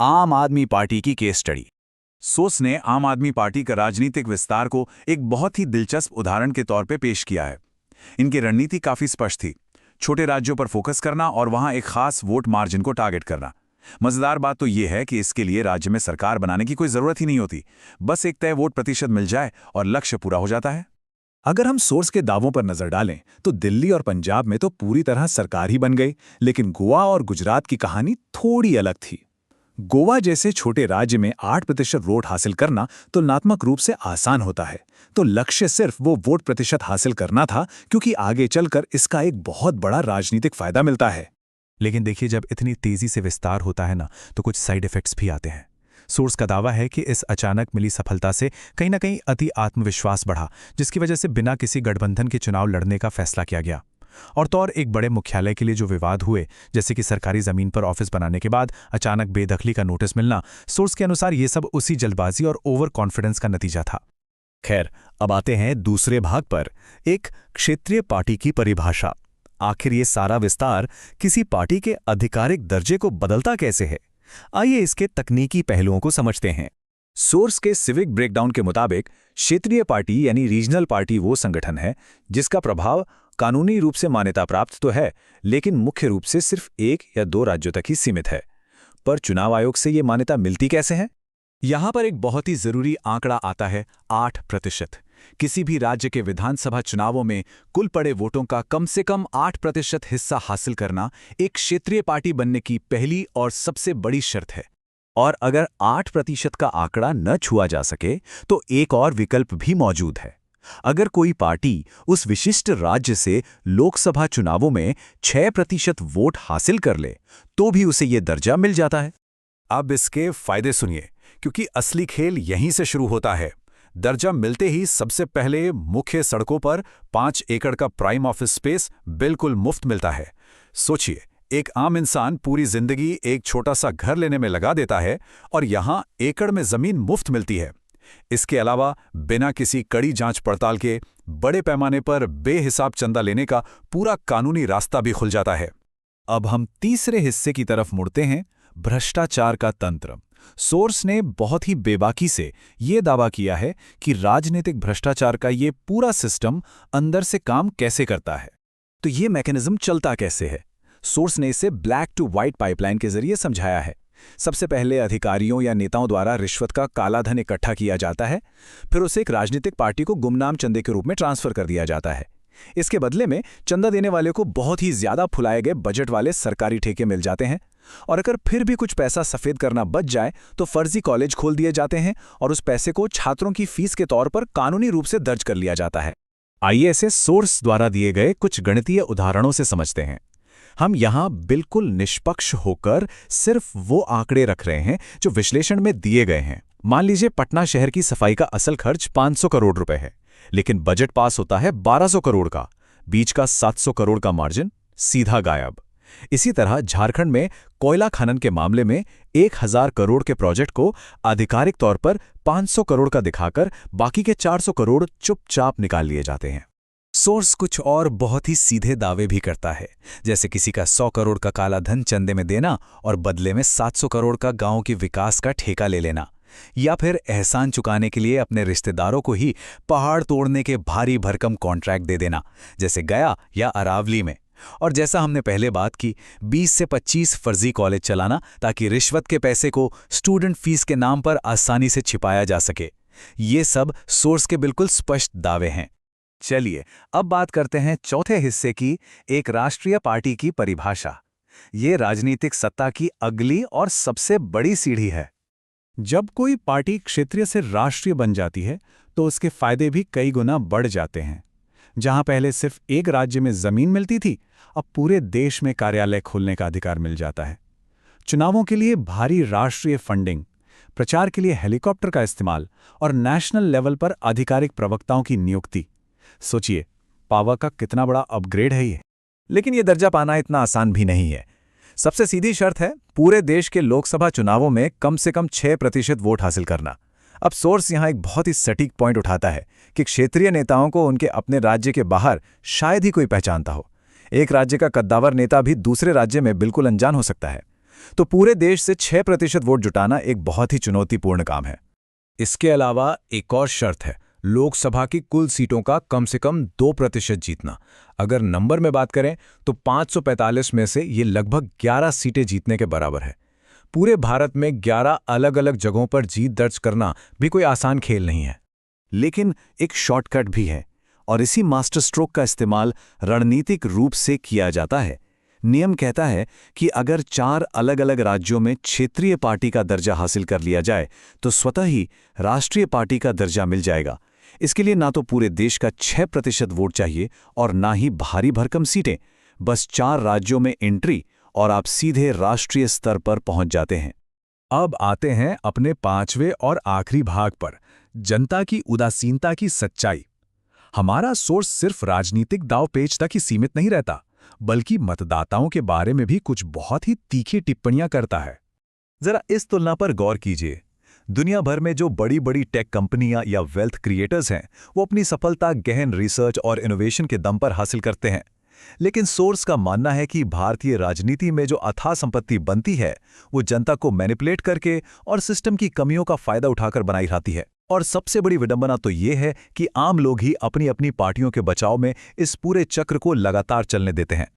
आम आदमी पार्टी की केस स्टडी। सोर्स ने आम आदमी पार्टी का राजनीतिक विस्तार को एक बहुत ही दिलचस्प उदाहरण के तौर पे पेश किया है। इनकी रणनीति काफी स्पष्ट थी, छोटे राज्यों पर फोकस करना और वहां एक खास वोट मार्जिन को टारगेट करना। मजेदार बात तो यह है कि इसके लिए राज्य में सरकार बनाने की कोई जरूरत ही नहीं होती, बस एक तय वोट प्रतिशत मिल जाए और लक्ष्य पूरा हो जाता है। अगर हम सोर्स के दावों पर नजर डालें तो दिल्ली और पंजाब में तो पूरी तरह सरकार ही बन गई, लेकिन गोवा और गुजरात की कहानी थोड़ी अलग थी। गोवा जैसे छोटे राज्य में 8% वोट हासिल करना तुलनात्मक रूप से आसान होता है, तो लक्ष्य सिर्फ वो वोट प्रतिशत हासिल करना था, क्योंकि आगे चलकर इसका एक बहुत बड़ा राजनीतिक फायदा मिलता है। लेकिन देखिए, जब इतनी तेजी से विस्तार होता है ना, तो कुछ साइड इफेक्ट्स भी आते हैं। सोर्स का दावा है कि इस अचानक मिली सफलता से कहीं ना कहीं अति आत्मविश्वास बढ़ा, जिसकी वजह से बिना किसी गठबंधन के चुनाव लड़ने का फैसला किया गया। और तो और एक बड़े मुख्यालय के लिए जो विवाद हुए, जैसे कि सरकारी जमीन पर ऑफिस बनाने के बाद अचानक बेदखली का नोटिस मिलना, सोर्स के अनुसार ये सब उसी जल्दबाजी और ओवर कॉन्फिडेंस का नतीजा था। खैर, अब आते हैं दूसरे भाग पर, एक क्षेत्रीय पार्टी की परिभाषा। आखिर ये सारा विस्तार किसी पार्टी के आधिकारिक दर्जे को बदलता कैसे है? आइए इसके तकनीकी पहलुओं को समझते हैं। सोर्स के सिविक ब्रेकडाउन के मुताबिक क्षेत्रीय पार्टी यानी रीजनल पार्टी वो संगठन है जिसका प्रभाव कानूनी रूप से मान्यता प्राप्त तो है, लेकिन मुख्य रूप से सिर्फ 1 या 2 राज्यों तक ही सीमित है। पर चुनाव आयोग से ये मान्यता मिलती कैसे है? यहां पर एक बहुत ही जरूरी आंकड़ा आता है, 8%। किसी भी राज्य के विधानसभा चुनावों में कुल पड़े वोटों का कम से कम 8% हिस्सा हासिल करना एक क्षेत्रीय पार्टी बनने की पहली और सबसे बड़ी शर्त है। और अगर 8% का आंकड़ा न छुआ जा सके तो एक और विकल्प भी मौजूद है। अगर कोई पार्टी उस विशिष्ट राज्य से लोकसभा चुनावों में 6% वोट हासिल कर ले तो भी उसे ये दर्जा मिल जाता है। अब इसके फायदे सुनिए, क्योंकि असली खेल यहीं से शुरू होता है। दर्जा मिलते ही सबसे पहले मुख्य सड़कों पर 5 एकड़ का प्राइम ऑफिस स्पेस बिल्कुल मुफ्त मिलता है। सोचिए, एक आम इंसान पूरी जिंदगी एक छोटा सा घर लेने में लगा देता है और यहां एकड़ में जमीन मुफ्त मिलती है। इसके अलावा बिना किसी कड़ी जांच पड़ताल के बड़े पैमाने पर बेहिसाब चंदा लेने का पूरा कानूनी रास्ता भी खुल जाता है। अब हम तीसरे हिस्से की तरफ मुड़ते हैं, भ्रष्टाचार का तंत्र। सोर्स ने बहुत ही बेबाकी से ये दावा किया है कि राजनीतिक भ्रष्टाचार का ये पूरा सिस्टम अंदर से काम कैसे करता है। तो ये मैकेनिज्म चलता कैसे है? सोर्स ने इसे ब्लैक टू व्हाइट पाइपलाइन के जरिए समझाया है। सबसे पहले अधिकारियों या नेताओं द्वारा रिश्वत का काला धन इकट्ठा किया जाता है, फिर उसे एक राजनीतिक पार्टी को गुमनाम चंदे के रूप में ट्रांसफर कर दिया जाता है। इसके बदले में चंदा देने वाले को बहुत ही ज्यादा फुलाए गए बजट वाले सरकारी ठेके मिल जाते हैं, और अगर फिर भी कुछ पैसा सफेद करना बच जाए तो फर्जी कॉलेज खोल दिए जाते हैं और उस पैसे को छात्रों की फीस के तौर पर कानूनी रूप से दर्ज कर लिया जाता है। आइए इसे सोर्स द्वारा दिए गए कुछ गणितीय उदाहरणों से समझते हैं। हम यहां बिल्कुल निष्पक्ष होकर सिर्फ वो आंकड़े रख रहे हैं जो विश्लेषण में दिए गए हैं। मान लीजिए पटना शहर की सफाई का असल खर्च 500 करोड़ रुपए है, लेकिन बजट पास होता है 1200 करोड़ का। बीच का 700 करोड़ का मार्जिन सीधा गायब। इसी तरह झारखंड में कोयला खनन के मामले में 1000 करोड़ के प्रोजेक्ट को आधिकारिक तौर पर 500 करोड़ का दिखाकर बाकी के 400 करोड़ चुपचाप निकाल लिए जाते हैं। सोर्स कुछ और बहुत ही सीधे दावे भी करता है, जैसे किसी का 100 करोड़ का काला धन चंदे में देना और बदले में 700 करोड़ का गांव के विकास का ठेका ले लेना, या फिर एहसान चुकाने के लिए अपने रिश्तेदारों को ही पहाड़ तोड़ने के भारी भरकम कॉन्ट्रैक्ट दे देना, जैसे गया या अरावली में। और जैसा हमने पहले बात की, 20 से 25 फर्जी कॉलेज चलाना ताकि रिश्वत के पैसे को स्टूडेंट फीस के नाम पर आसानी से छिपाया जा सके। ये सब सोर्स के बिल्कुल स्पष्ट दावे हैं। चलिए अब बात करते हैं चौथे हिस्से की, एक राष्ट्रीय पार्टी की परिभाषा। ये राजनीतिक सत्ता की अगली और सबसे बड़ी सीढ़ी है। जब कोई पार्टी क्षेत्रीय से राष्ट्रीय बन जाती है तो उसके फायदे भी कई गुना बढ़ जाते हैं। जहां पहले सिर्फ एक राज्य में जमीन मिलती थी, अब पूरे देश में कार्यालय खोलने का अधिकार मिल जाता है। चुनावों के लिए भारी राष्ट्रीय फंडिंग, प्रचार के लिए हेलीकॉप्टर का इस्तेमाल और नेशनल लेवल पर आधिकारिक प्रवक्ताओं की नियुक्ति। सोचिए, पावर का कितना बड़ा अपग्रेड है ये। लेकिन ये दर्जा पाना इतना आसान भी नहीं है। सबसे सीधी शर्त है पूरे देश के लोकसभा चुनावों में कम से कम 6% वोट हासिल करना। अब सोर्स यहां एक बहुत ही सटीक पॉइंट उठाता है कि क्षेत्रीय नेताओं को उनके अपने राज्य के बाहर शायद ही कोई पहचानता हो। एक राज्य का कद्दावर नेता भी दूसरे राज्य में बिल्कुल अनजान हो सकता है। तो पूरे देश से 6% वोट जुटाना एक बहुत ही चुनौतीपूर्ण काम है। इसके अलावा एक और शर्त है, लोकसभा की कुल सीटों का कम से कम 2% जीतना। अगर नंबर में बात करें तो 545 में से ये लगभग 11 सीटें जीतने के बराबर है। पूरे भारत में 11 अलग-अलग जगहों पर जीत दर्ज करना भी कोई आसान खेल नहीं है। लेकिन एक शॉर्टकट भी है, और इसी मास्टर स्ट्रोक का इस्तेमाल रणनीतिक रूप से किया जाता है। नियम कहता है कि अगर 4 अलग-अलग राज्यों में क्षेत्रीय पार्टी का दर्जा हासिल कर लिया जाए तो स्वतः ही राष्ट्रीय पार्टी का दर्जा मिल जाएगा। इसके लिए ना तो पूरे देश का 6% वोट चाहिए और ना ही भारी भरकम सीटें। बस 4 राज्यों में एंट्री और आप सीधे राष्ट्रीय स्तर पर पहुंच जाते हैं। अब आते हैं अपने 5वें और आखिरी भाग पर, जनता की उदासीनता की सच्चाई। हमारा सोर्स सिर्फ राजनीतिक दांवपेच तक ही सीमित नहीं रहता, बल्कि मतदाताओं के बारे में भी कुछ बहुत ही तीखी टिप्पणियां करता है। जरा इस तुलना पर गौर कीजिए। दुनिया भर में जो बड़ी बड़ी टेक कंपनियां या वेल्थ क्रिएटर्स हैं, वो अपनी सफलता गहन रिसर्च और इनोवेशन के दम पर हासिल करते हैं। लेकिन सोर्स का मानना है कि भारतीय राजनीति में जो अथाह संपत्ति बनती है, वो जनता को मैनिपुलेट करके और सिस्टम की कमियों का फायदा उठाकर बनाई जाती है। और सबसे बड़ी विडंबना तो ये है कि आम लोग ही अपनी अपनी पार्टियों के बचाव में इस पूरे चक्र को लगातार चलने देते हैं।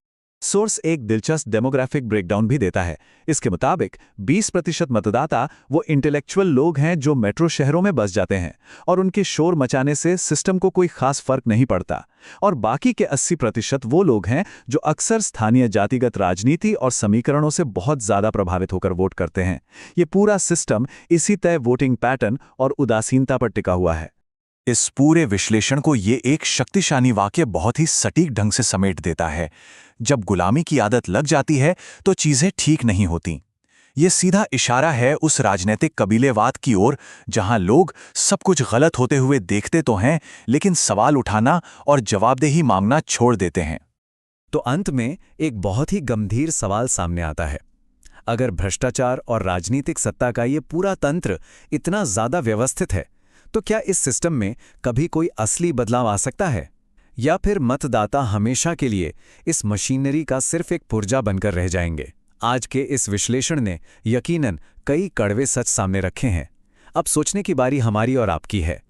सोर्स एक दिलचस्प डेमोग्राफिक ब्रेकडाउन भी देता है। इसके मुताबिक 20% मतदाता वो इंटेलेक्चुअल लोग हैं जो मेट्रो शहरों में बस जाते हैं और उनके शोर मचाने से सिस्टम को कोई खास फर्क नहीं पड़ता, और बाकी के 80% वो लोग हैं जो अक्सर स्थानीय जातिगत राजनीति और समीकरणों से बहुत ज़्यादा प्रभावित होकर वोट करते हैं। ये पूरा सिस्टम इसी तय वोटिंग पैटर्न और उदासीनता पर टिका हुआ है। इस पूरे विश्लेषण को ये एक शक्तिशाली वाक्य बहुत ही सटीक ढंग से समेट देता है। जब गुलामी की आदत लग जाती है तो चीजें ठीक नहीं होती। ये सीधा इशारा है उस राजनीतिक कबीलेवाद की ओर जहां लोग सब कुछ गलत होते हुए देखते तो हैं, लेकिन सवाल उठाना और जवाबदेही मांगना छोड़ देते हैं। तो अंत में एक बहुत ही गंभीर सवाल सामने आता है। अगर भ्रष्टाचार और राजनीतिक सत्ता का ये पूरा तंत्र इतना ज्यादा व्यवस्थित है, तो क्या इस सिस्टम में कभी कोई असली बदलाव आ सकता है, या फिर मतदाता हमेशा के लिए इस मशीनरी का सिर्फ एक पुर्जा बनकर रह जाएंगे? आज के इस विश्लेषण ने यकीनन कई कड़वे सच सामने रखे हैं। अब सोचने की बारी हमारी और आपकी है।